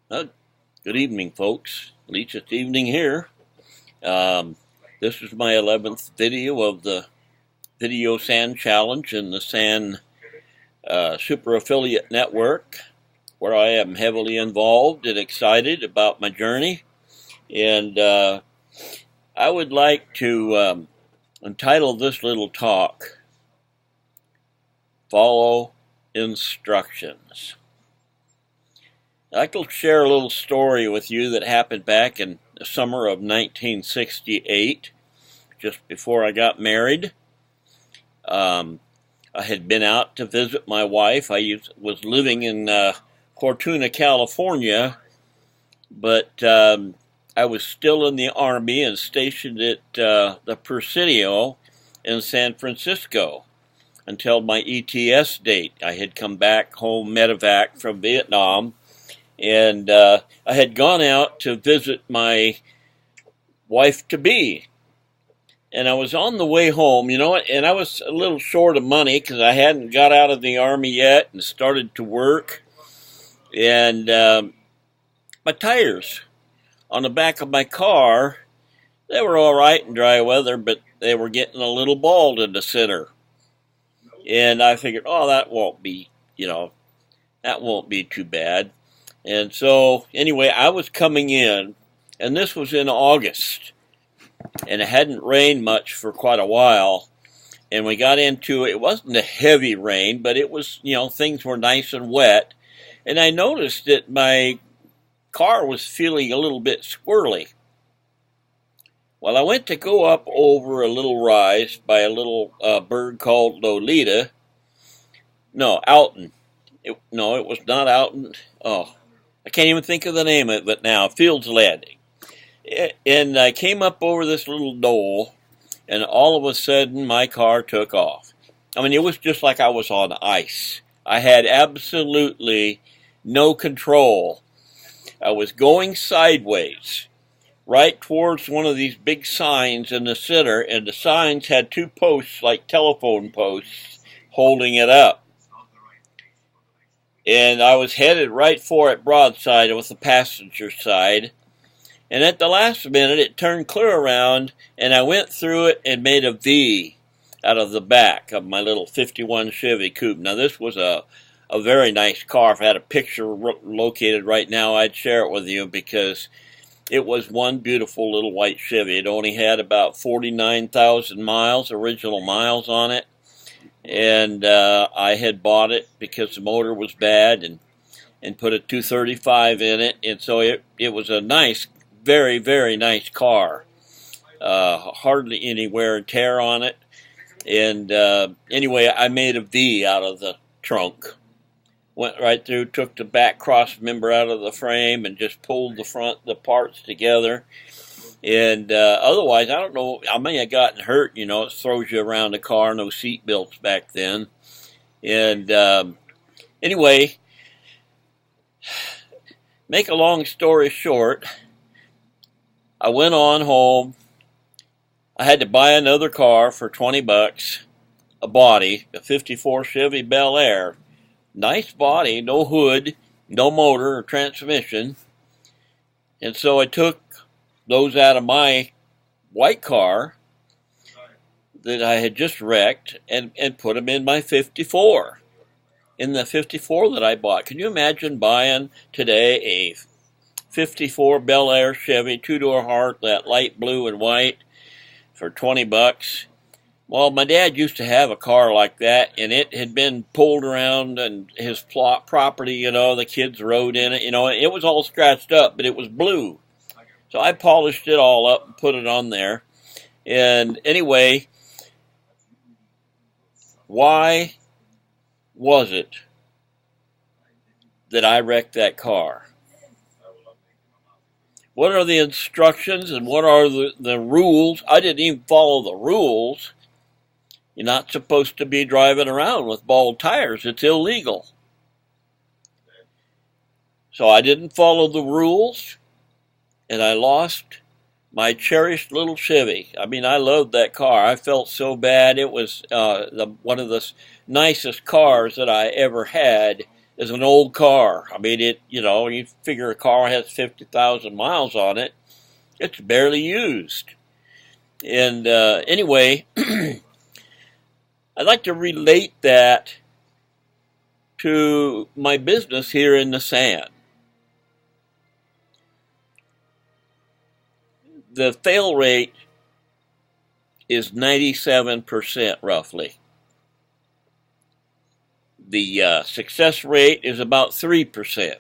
Uh, Good evening, folks. At least it's evening here. Um, this is my 11th video of the Video Sand Challenge in the Sand Super Affiliate Network, where I am heavily involved and excited about my journey. And I would like to entitle this little talk, Follow Instructions. I'd like to share a little story with you that happened back in the summer of 1968, just before I got married. I had been out to visit my wife. Was living in Fortuna, California, but I was still in the Army and stationed at the Presidio in San Francisco until my ETS date. I had come back home medevac from Vietnam, and I had gone out to visit my wife-to-be. And I was on the way home, and I was a little short of money because I hadn't got out of the Army yet and started to work. And my tires on the back of my car, they were all right in dry weather, but they were getting a little bald in the center. And I figured, that won't be too bad. And so, anyway, I was coming in, and this was in August, and it hadn't rained much for quite a while, and we got into it. It wasn't a heavy rain, but it was, things were nice and wet, and I noticed that my car was feeling a little bit squirrely. Well, I went to go up over a little rise by a little bird called Alton. It was not Alton. I can't even think of the name of it now. Fields Landing. And I came up over this little knoll, and all of a sudden my car took off. I mean, it was just like I was on ice. I had absolutely no control. I was going sideways, right towards one of these big signs in the center, and the signs had two posts like telephone posts holding it up. And I was headed right for it broadside with the passenger side. And at the last minute, it turned clear around, and I went through it and made a V out of the back of my little 51 Chevy Coupe. Now, this was a very nice car. If I had a picture located right now, I'd share it with you because it was one beautiful little white Chevy. It only had about 49,000 miles, original miles on it. And I had bought it because the motor was bad and put a 235 in it. And so it was a nice, very, very nice car. Hardly any wear and tear on it. And anyway, I made a V out of the trunk. Went right through, took the back cross member out of the frame and just pulled the parts together. And otherwise, I don't know, I may have gotten hurt, it throws you around the car, no seat belts back then. And anyway, make a long story short, I went on home. I had to buy another car for $20, a body, a 54 Chevy Bel Air. Nice body, no hood, no motor or transmission. And so I took those out of my white car that I had just wrecked and put them in my 54. In the 54 that I bought. Can you imagine buying today a 54 Bel Air Chevy, two-door Hart, that light blue and white, for $20? Well, my dad used to have a car like that, and it had been pulled around and his property, the kids rode in it, it was all scratched up, but it was blue. So I polished it all up and put it on there. And anyway, why was it that I wrecked that car? What are the instructions and what are the rules? I didn't even follow the rules. You're not supposed to be driving around with bald tires. It's illegal. So I didn't follow the rules, and I lost my cherished little Chevy. I mean, I loved that car. I felt so bad. It was one of the nicest cars that I ever had as an old car. I mean, you figure a car has 50,000 miles on it, it's barely used. And anyway, I'd like to relate that to my business here in the sand. The fail rate is 97% roughly. The success rate is about 3%.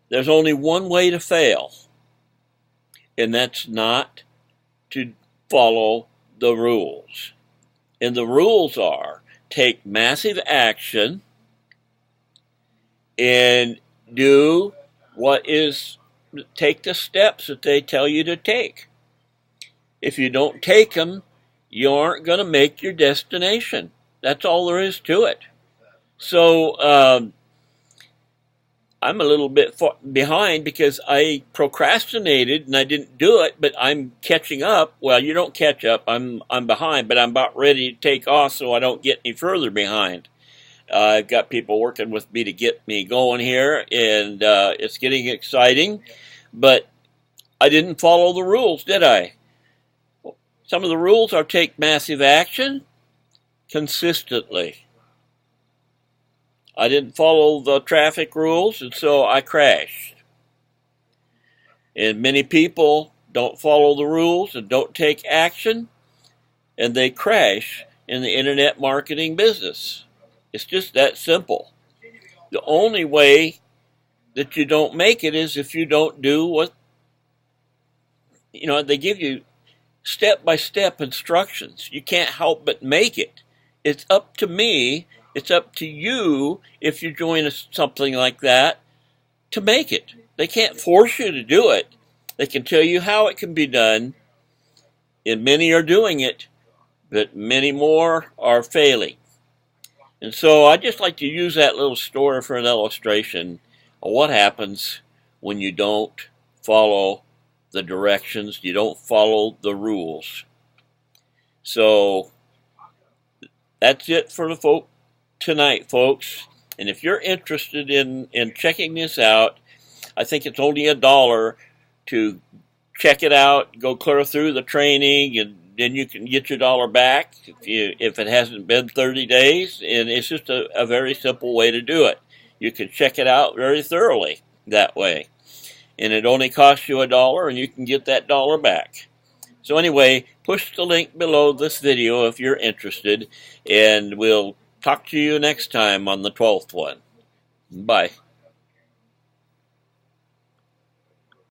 There's only one way to fail, and that's not to follow the rules. And the rules are take massive action and take the steps that they tell you to take. If you don't take them, you aren't going to make your destination. That's all there is to it. So I'm a little bit behind because I procrastinated and I didn't do it, but I'm catching up. Well, you don't catch up. I'm behind, but I'm about ready to take off so I don't get any further behind. I've got people working with me to get me going here, and it's getting exciting, but I didn't follow the rules, did I? Some of the rules are take massive action consistently. I didn't follow the traffic rules, and so I crashed. And many people don't follow the rules and don't take action, and they crash in the internet marketing business. It's just that simple. The only way that you don't make it is if you don't do what, they give you step-by-step instructions. You can't help but make it. It's up to me, it's up to you, if you join something like that, to make it. They can't force you to do it. They can tell you how it can be done, and many are doing it, but many more are failing. And so I just like to use that little story for an illustration of what happens when you don't follow the directions, you don't follow the rules. So that's it for the tonight, folks. And if you're interested in checking this out, I think it's only $1 to check it out, go clear through the training, and then you can get your $1 back if it hasn't been 30 days. And it's just a very simple way to do it. You can check it out very thoroughly that way. And it only costs you $1, and you can get that $1 back. So anyway, push the link below this video if you're interested, and we'll talk to you next time on the 12th one. Bye.